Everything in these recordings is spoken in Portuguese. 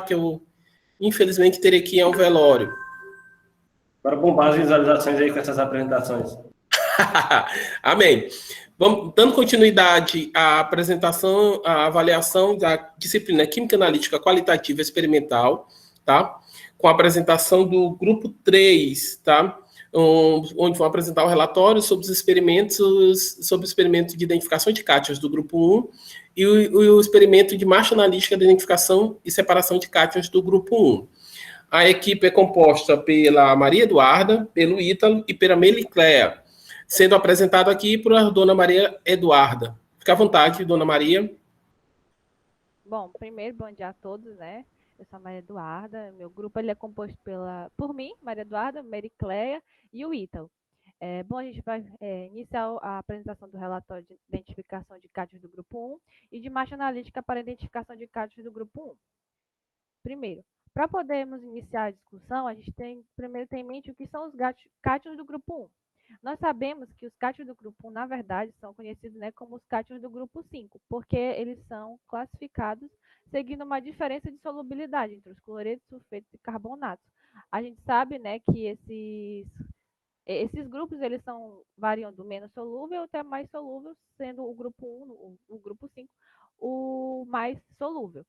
que eu, infelizmente, terei que ir ao velório. Bora bombar as visualizações aí com essas apresentações. Amém. Vamos, dando continuidade à apresentação, à avaliação da disciplina Química Analítica Qualitativa Experimental, tá? Com a apresentação do grupo 3, tá? Onde vão apresentar o relatório sobre os experimentos, sobre o experimento de identificação de cátions do grupo 1 e o experimento de marcha analítica de identificação e separação de cátions do grupo 1. A equipe é composta pela Maria Eduarda, pelo Ítalo e pela Melicléa, sendo apresentado aqui por a dona Maria Eduarda. Fique à vontade, dona Maria. Bom, primeiro, bom dia a todos, né? Eu sou a Maria Eduarda, meu grupo ele é composto por mim, Maria Eduarda, Melicléa e o Ítalo. Bom, a gente vai iniciar a apresentação do relatório de identificação de cátions do grupo 1 e de marcha analítica para identificação de cátions do grupo 1. Primeiro, para podermos iniciar a discussão, a gente tem primeiro ter em mente o que são os cátions do grupo 1. Nós sabemos que os cátions do grupo 1, na verdade, são conhecidos, né, como os cátions do grupo 5, porque eles são classificados seguindo uma diferença de solubilidade entre os cloretos, sulfetos e carbonatos. A gente sabe, né, que esses grupos eles variam do menos solúvel até mais solúvel, sendo o grupo 1, o grupo 5, o mais solúvel.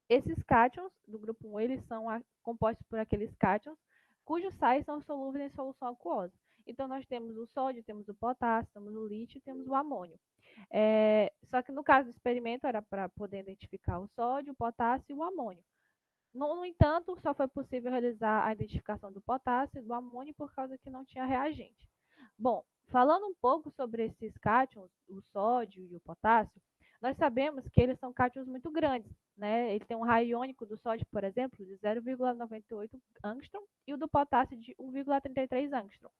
Esses cátions do grupo 1, eles são compostos por aqueles cátions cujos sais são solúveis em solução aquosa. Então, nós temos o sódio, temos o potássio, temos o lítio e temos o amônio. Só que no caso do experimento era para poder identificar o sódio, o potássio e o amônio. No entanto, só foi possível realizar a identificação do potássio e do amônio por causa que não tinha reagente. Bom, falando um pouco sobre esses cátions, o sódio e o potássio, nós sabemos que eles são cátions muito grandes, né? Ele tem um raio iônico do sódio, por exemplo, de 0,98 angstrom e o do potássio de 1,33 angstrom.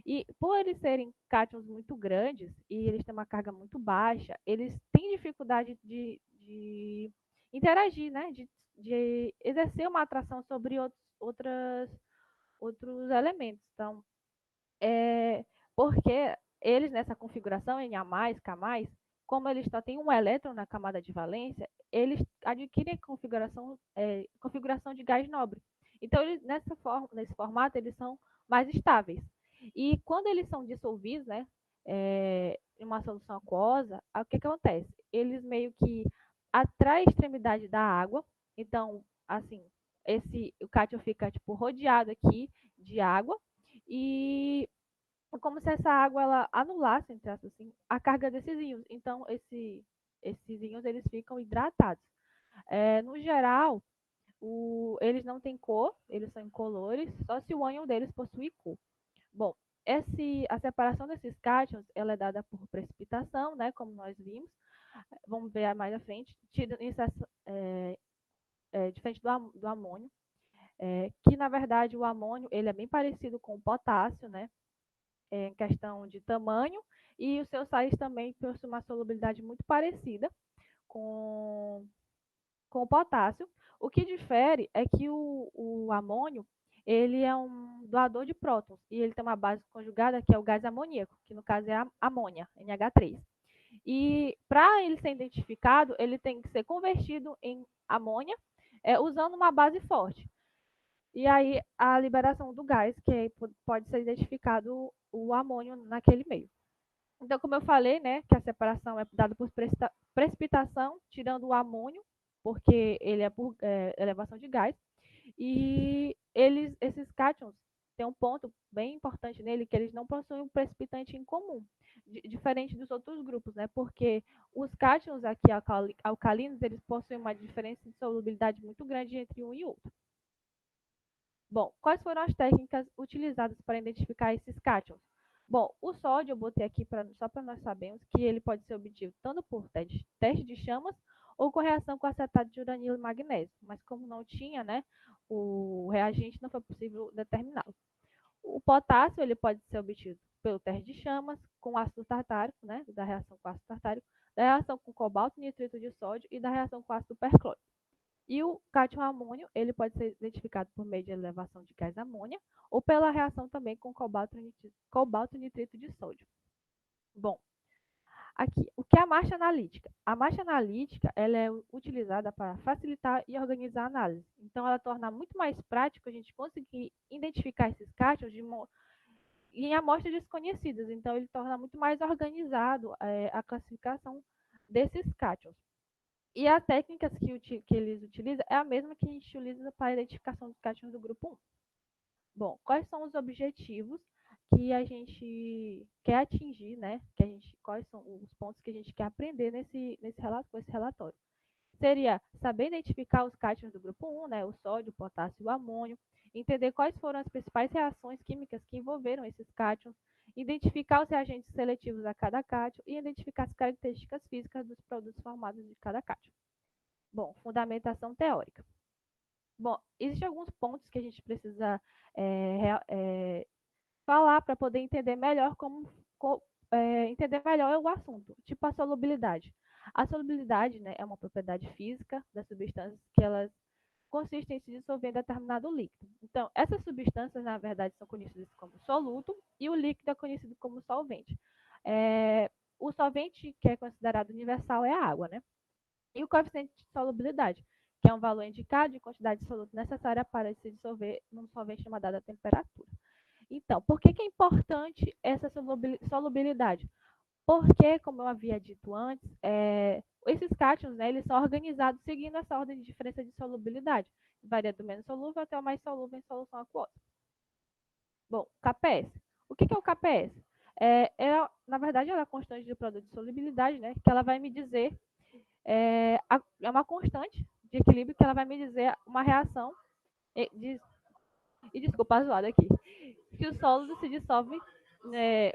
E por eles serem cátions muito grandes e eles têm uma carga muito baixa, eles têm dificuldade de interagir, né? De exercer uma atração sobre outros elementos. Então, porque eles nessa configuração em A+, K+, como eles só têm um elétron na camada de valência, eles adquirem configuração de gás nobre. Então, nesse formato, eles são mais estáveis. E quando eles são dissolvidos, né, em uma solução aquosa, o que acontece? Eles meio que atraem a extremidade da água. Então, assim, o cátion fica tipo rodeado aqui de água e como se essa água ela anulasse, entre aspas, assim, a carga desses íons. Então, esses íons eles ficam hidratados. No geral, eles não têm cor, eles são incolores, só se o íon deles possui cor. Bom, a separação desses cátions ela é dada por precipitação, né, como nós vimos. Vamos ver mais à frente, diferente do amônio, que na verdade o amônio ele é bem parecido com o potássio, né, em questão de tamanho, e os seus sais também possuem uma solubilidade muito parecida com o potássio. O que difere é que o amônio ele é um doador de prótons e ele tem uma base conjugada que é o gás amoníaco, que no caso é a amônia, NH3. E para ele ser identificado, ele tem que ser convertido em amônia usando uma base forte. E aí a liberação do gás, que pode ser identificado o amônio naquele meio. Então, como eu falei, né, que a separação é dada por precipitação, tirando o amônio, porque ele é por elevação de gás. E esses cátions têm um ponto bem importante nele, que eles não possuem um precipitante em comum, diferente dos outros grupos, né? Porque os cátions aqui alcalinos, eles possuem uma diferença de solubilidade muito grande entre um e outro. Bom, quais foram as técnicas utilizadas para identificar esses cátions? Bom, o sódio eu botei aqui só para nós sabermos que ele pode ser obtido tanto por teste de chamas ou com reação com acetato de uranilo e magnésio. Mas como não tinha, né, o reagente, não foi possível determiná-lo. O potássio ele pode ser obtido pelo teste de chamas, com ácido tartárico, né, da reação com ácido tartárico, da reação com cobalto nitrito de sódio e da reação com ácido perclórico. E o cátion amônio, ele pode ser identificado por meio de elevação de gás amônia ou pela reação também com cobalto nitrito de sódio. Bom, Aqui, o que é a marcha analítica? A marcha analítica ela é utilizada para facilitar e organizar a análise. Então, ela torna muito mais prático a gente conseguir identificar esses cátions em amostras desconhecidas. Então, ele torna muito mais organizado a classificação desses cátions. E as técnicas que eles utilizam é a mesma que a gente utiliza para a identificação dos cátions do grupo 1. Bom, quais são os objetivos que a gente quer atingir, né? Quais são os pontos que a gente quer aprender com esse relatório? Seria saber identificar os cátions do grupo 1, né? O sódio, o potássio e o amônio, entender quais foram as principais reações químicas que envolveram esses cátions, identificar os reagentes seletivos a cada cátion e identificar as características físicas dos produtos formados de cada cátion. Bom, fundamentação teórica. Bom, existem alguns pontos que a gente precisa falar para poder entender melhor entender melhor o assunto, tipo a solubilidade. A solubilidade, né, é uma propriedade física das substâncias que elas consistem em se dissolver em determinado líquido. Então, essas substâncias, na verdade, são conhecidas como soluto e o líquido é conhecido como solvente. O solvente que é considerado universal é a água, né? E o coeficiente de solubilidade, que é um valor indicado de quantidade de soluto necessária para se dissolver num solvente a uma dada temperatura. Então, por que é importante essa solubilidade? Porque, como eu havia dito antes, esses cátions, né, eles são organizados seguindo essa ordem de diferença de solubilidade. Varia do menos solúvel até o mais solúvel em solução aquosa. Bom, KPS. O que é o KPS? Na verdade, ela é a constante do produto de solubilidade, né, que ela vai me dizer, é uma constante de equilíbrio que ela vai me dizer uma reação, desculpa a zoada aqui, que o sólido se dissolve, e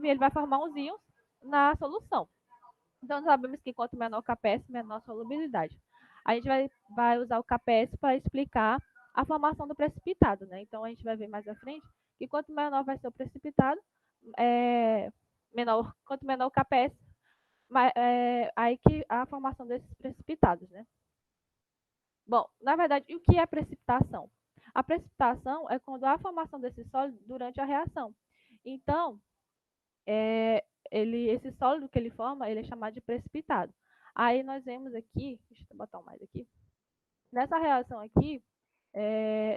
ele vai formar uns íons na solução. Então, sabemos que quanto menor o KPS, menor a solubilidade. A gente vai usar o KPS para explicar a formação do precipitado, né? Então, a gente vai ver mais à frente que quanto menor vai ser o precipitado, quanto menor o KPS, aí que a formação desses precipitados, né? Bom, na verdade, o que é precipitação? A precipitação é quando há a formação desse sólido durante a reação. Então, esse sólido que ele forma, ele é chamado de precipitado. Aí nós vemos aqui, deixa eu botar um mais aqui, nessa reação aqui,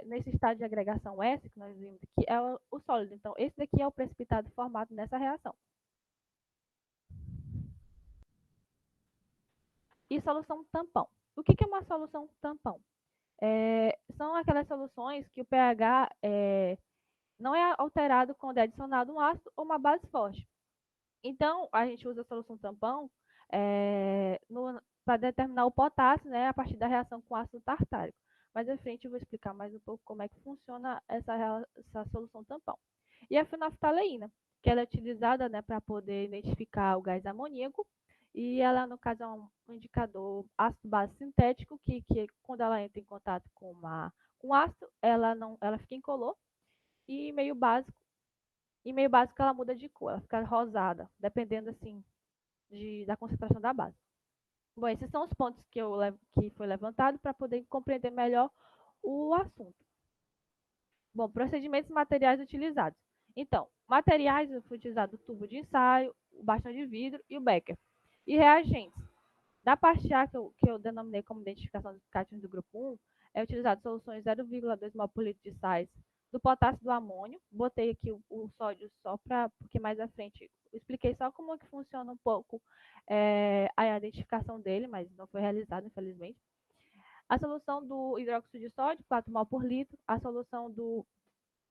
nesse estado de agregação S, que nós vimos aqui, é o sólido. Então, esse daqui é o precipitado formado nessa reação. E solução tampão. O que é uma solução tampão? São aquelas soluções que o pH não é alterado quando é adicionado um ácido ou uma base forte. Então, a gente usa a solução tampão para determinar o potássio, né, a partir da reação com ácido tartárico. Mais à frente eu vou explicar mais um pouco como é que funciona essa solução tampão. E a fenolftaleína, que ela é utilizada, né, para poder identificar o gás amoníaco, e ela, no caso, é um indicador ácido-base sintético, que quando ela entra em contato com ácido, ela fica incolor, e meio básico ela muda de cor, ela fica rosada, dependendo assim da concentração da base. Bom, esses são os pontos que foi levantado para poder compreender melhor o assunto. Bom, procedimentos materiais utilizados. Então, materiais foi utilizado o tubo de ensaio, o bastão de vidro e o becker. E reagentes. Na parte A, que eu denominei como identificação dos cátions do grupo 1, é utilizado soluções 0,2 mol por litro de sais do potássio do amônio. Botei aqui o sódio só porque mais à frente eu expliquei só como que funciona um pouco a identificação dele, mas não foi realizado, infelizmente. A solução do hidróxido de sódio, 4 mol por litro. A solução do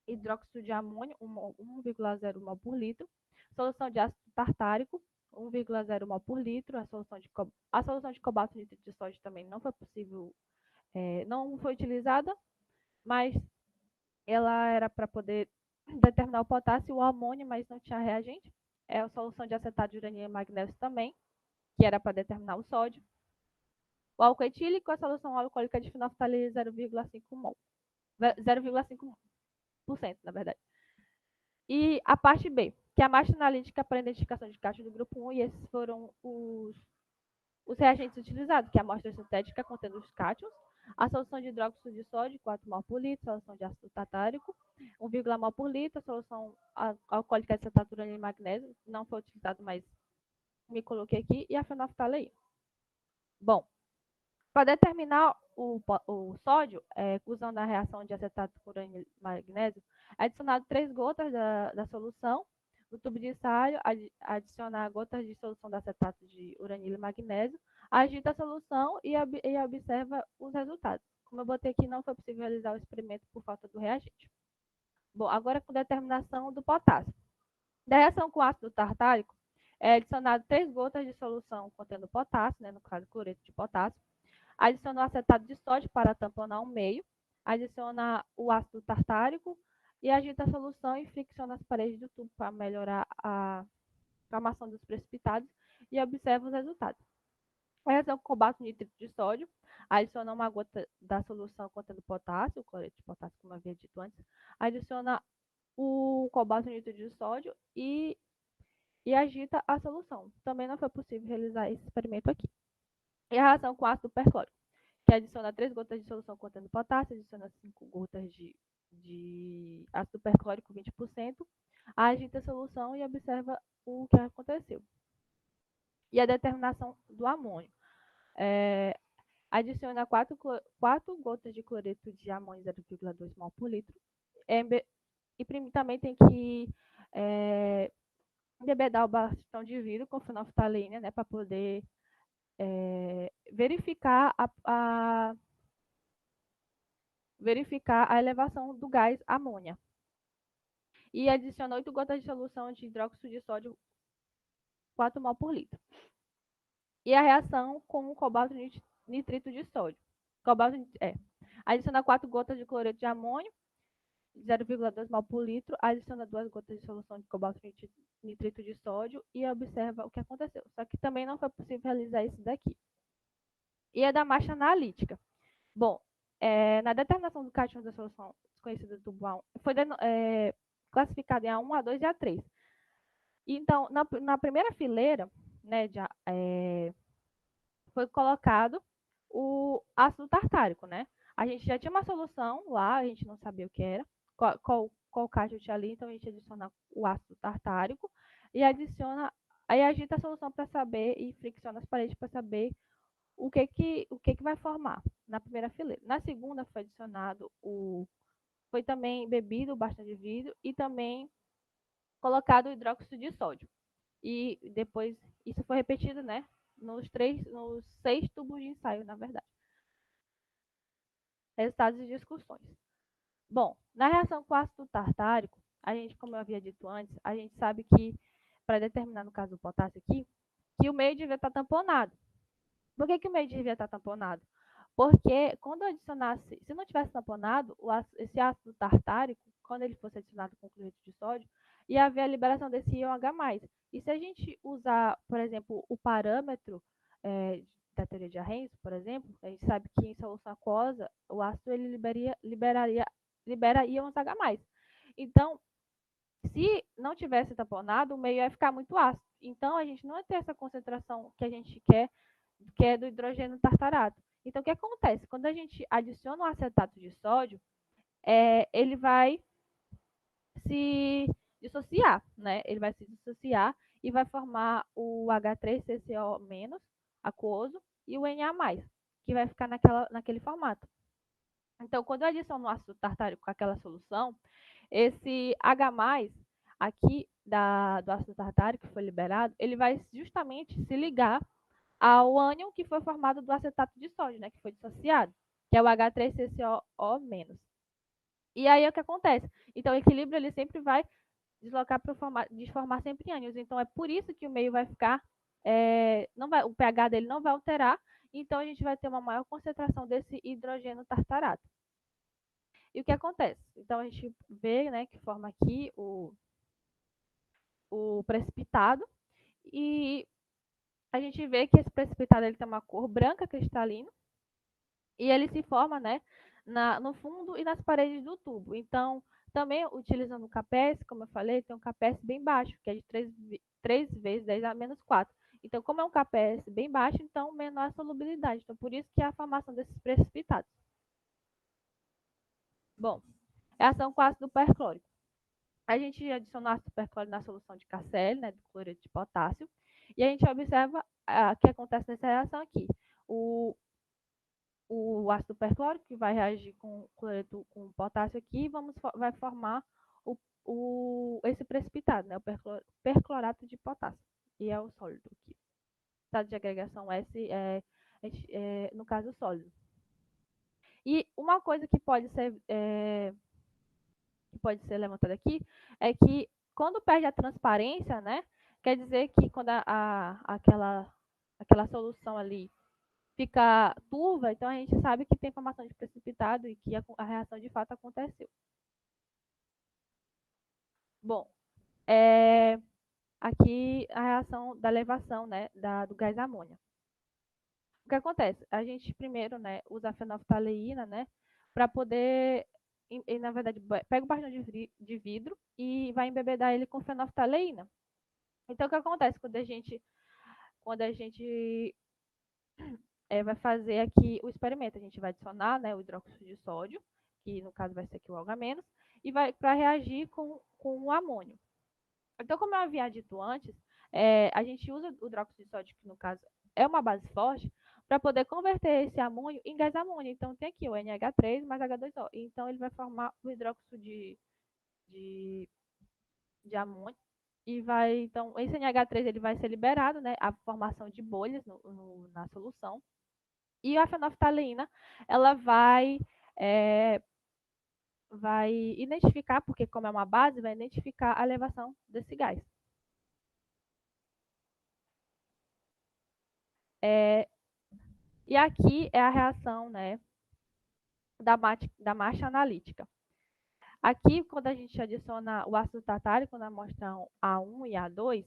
hidróxido de amônio, 1,0 mol por litro. Solução de ácido tartárico, 1,0 mol por litro. A solução de cobalto de sódio também não foi possível, não foi utilizada, mas ela era para poder determinar o potássio e o amônio, mas não tinha reagente. A solução de acetato de urânio e magnésio também, que era para determinar o sódio. O álcool etílico, a solução alcoólica de fenolftaleína 0,5 mol. 0,5%, na verdade. E a parte B, que é a marcha analítica para a identificação de cátions do grupo 1, e esses foram os reagentes utilizados, que é a amostra sintética contendo os cátions, a solução de hidróxido de sódio, 4 mol por litro, a solução de ácido tartárico, 1,1 mol por litro, a solução alcoólica de acetato de urânio e magnésio, não foi utilizado, mas me coloquei aqui, e a fenolftaleína. Bom, para determinar o sódio, usando a reação de acetato por urânio e magnésio, é adicionado 3 gotas da solução no tubo de ensaio, adicionar gotas de solução de acetato de uranilo e magnésio, agita a solução e observa os resultados. Como eu botei aqui, não foi possível realizar o experimento por falta do reagente. Bom, agora com determinação do potássio. Da reação com ácido tartárico, é adicionado 3 gotas de solução contendo potássio, né, no caso cloreto de potássio, adiciona o acetato de sódio para tamponar o meio, adiciona o ácido tartárico e agita a solução e fricciona as paredes do tubo para melhorar a formação dos precipitados e observa os resultados. A reação com cobalto nitrito de sódio, adiciona uma gota da solução contendo potássio, o cloreto de potássio, como eu havia dito antes, adiciona o cobalto nitrito de sódio e agita a solução. Também não foi possível realizar esse experimento aqui. E a reação com ácido perclórico, que adiciona 3 gotas de solução contendo potássio, adiciona 5 gotas de ácido perclórico 20%, agita a solução e observa o que aconteceu. E a determinação do amônio. Adiciona 4 gotas de cloreto de amônio 0,2 mol por litro. E também tem que embebedar o bastão de vidro com fenolftaleína, né, para poder verificar a elevação do gás amônia. E adiciona 8 gotas de solução de hidróxido de sódio 4 mol por litro. E a reação com o cobalto nitrito de sódio. Adiciona 4 gotas de cloreto de amônio, 0,2 mol por litro, adiciona 2 gotas de solução de cobalto nitrito de sódio e observa o que aconteceu. Só que também não foi possível realizar isso daqui. E é da marcha analítica. Bom, na determinação do cátion da solução desconhecida do tubo A1, foi classificado em A1, A2 e A3. Então, na primeira fileira, né, foi colocado o ácido tartárico, né? A gente já tinha uma solução lá, a gente não sabia o que era, qual cátion tinha ali, então a gente adiciona o ácido tartárico e aí agita a solução para saber e fricciona as paredes para saber o que vai formar na primeira fileira. Na segunda foi adicionado foi também bebido o bastão de vidro e também colocado o hidróxido de sódio. E depois isso foi repetido, né, nos 6 tubos de ensaio, na verdade. Resultados e discussões. Bom, na reação com ácido tartárico, a gente, como eu havia dito antes, a gente sabe que, para determinar no caso do potássio aqui, que o meio devia estar tamponado. Por que o meio devia estar tamponado? Porque quando adicionasse, se não tivesse tamponado, esse ácido tartárico, quando ele fosse adicionado com cloreto de sódio, ia haver a liberação desse íon H+. E se a gente usar, por exemplo, o parâmetro da teoria de Arrhenius, por exemplo, a gente sabe que em solução aquosa, o ácido ele libera íons H+. Então, se não tivesse tamponado, o meio ia ficar muito ácido. Então, a gente não ia ter essa concentração que a gente quer, que é do hidrogênio tartarato. Então, o que acontece? Quando a gente adiciona o acetato de sódio, ele vai se dissociar, né? Ele vai se dissociar e vai formar o H3CCO- aquoso e o Na+, que vai ficar naquele formato. Então, quando eu adiciono o ácido tartárico com aquela solução, esse H+, aqui do ácido tartárico que foi liberado, ele vai justamente se ligar ao ânion que foi formado do acetato de sódio, né, que foi dissociado, que é o H3CCO-. E aí é o que acontece. Então, o equilíbrio ele sempre vai deslocar para formar sempre ânions. Então, é por isso que o meio vai ficar, o pH dele não vai alterar, então a gente vai ter uma maior concentração desse hidrogênio tartarato. E o que acontece? Então, a gente vê, né, que forma aqui o precipitado, e a gente vê que esse precipitado ele tem uma cor branca cristalina, e ele se forma, né, no fundo e nas paredes do tubo. Então, também utilizando o CAPES, como eu falei, tem um CAPES bem baixo, que é de 3 vezes 10 a menos 4. Então, como é um CAPES bem baixo, então menor a solubilidade. Então, por isso que é a formação desses precipitados. Bom, reação com ácido perclórico. A gente adicionou ácido perclórico na solução de KCl, né, do cloreto de potássio, E a gente observa que acontece nessa reação aqui. O ácido perclórico que vai reagir com cloreto com potássio aqui, vai formar esse precipitado, né? O perclorato de potássio, e é o sólido aqui. O estado de agregação S no caso, sólido. E uma coisa que pode ser levantada aqui é que quando perde a transparência, né? Quer dizer que quando aquela solução ali fica turva, então a gente sabe que tem formação de precipitado e que a reação de fato aconteceu. Bom, aqui a reação da elevação, né, do gás amônia. O que acontece? A gente primeiro, né, usa a fenolftaleína, né, para poder, na verdade, pega o bastão de vidro e vai embebedar ele com fenolftaleína. Então, o que acontece quando a gente vai fazer aqui o experimento? A gente vai adicionar, né, o hidróxido de sódio, que no caso vai ser aqui o H-, e vai para reagir com o amônio. Então, como eu havia dito antes, a gente usa o hidróxido de sódio, que no caso é uma base forte, para poder converter esse amônio em gás amônio. Então, tem aqui o NH3 mais H2O. Então, ele vai formar o hidróxido de amônio. E então, esse NH3 ele vai ser liberado, né, a formação de bolhas na solução. E a fenolftaleína, ela vai identificar, porque como é uma base, vai identificar a elevação desse gás. E aqui é a reação, né, da marcha analítica. Aqui, quando a gente adiciona o ácido tartárico na amostra A1 e A2,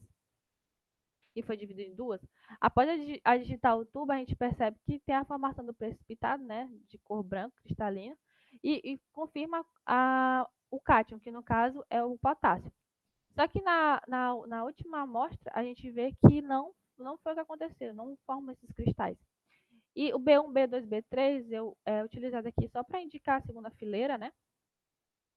e foi dividido em duas, após agitar o tubo, a gente percebe que tem a formação do precipitado, né, de cor branca, cristalina, e confirma o cátion, que no caso é o potássio. Só que na última amostra, a gente vê que não foi o que aconteceu, não formam esses cristais. E o B1, B2, B3 é utilizado aqui só para indicar a segunda fileira, né,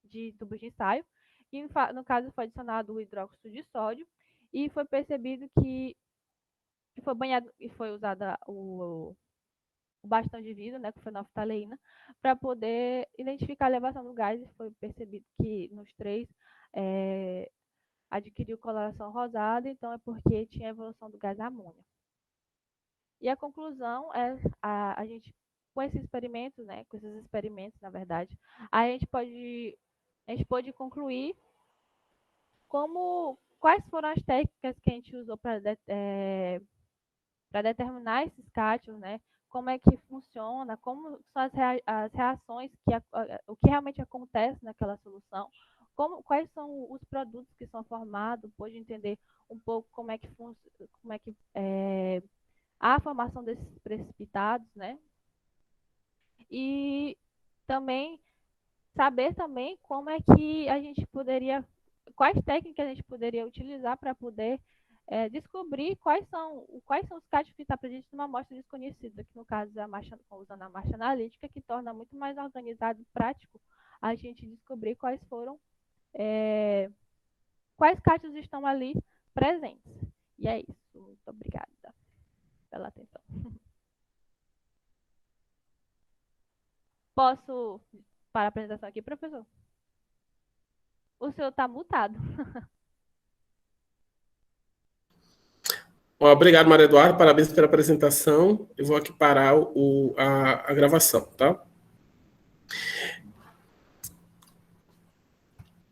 de tubos de ensaio. E no caso foi adicionado o hidróxido de sódio e foi percebido que foi banhado e foi usada o bastão de vidro, né, com fenolftaleína, para poder identificar a elevação do gás, e foi percebido que nos três adquiriu coloração rosada, então é porque tinha evolução do gás amônia. E a conclusão é a gente, com esses experimentos, né, na verdade, a gente pode concluir quais foram as técnicas que a gente usou para determinar esses cátions, né, como é que funciona, como são as reações, o que realmente acontece naquela solução, quais são os produtos que são formados, pode entender um pouco como é que a formação desses precipitados, né? E também saber também como é que a gente quais técnicas a gente poderia utilizar para poder descobrir quais são os cátions que estão presentes numa amostra desconhecida, que no caso é usando a marcha analítica, que torna muito mais organizado e prático a gente descobrir quais cátions estão ali presentes. E é isso. Muito obrigada pela atenção. Posso para a apresentação aqui, professor? O senhor está mutado. Obrigado, Maria Eduarda. Parabéns pela apresentação. Eu vou aqui parar a gravação, tá?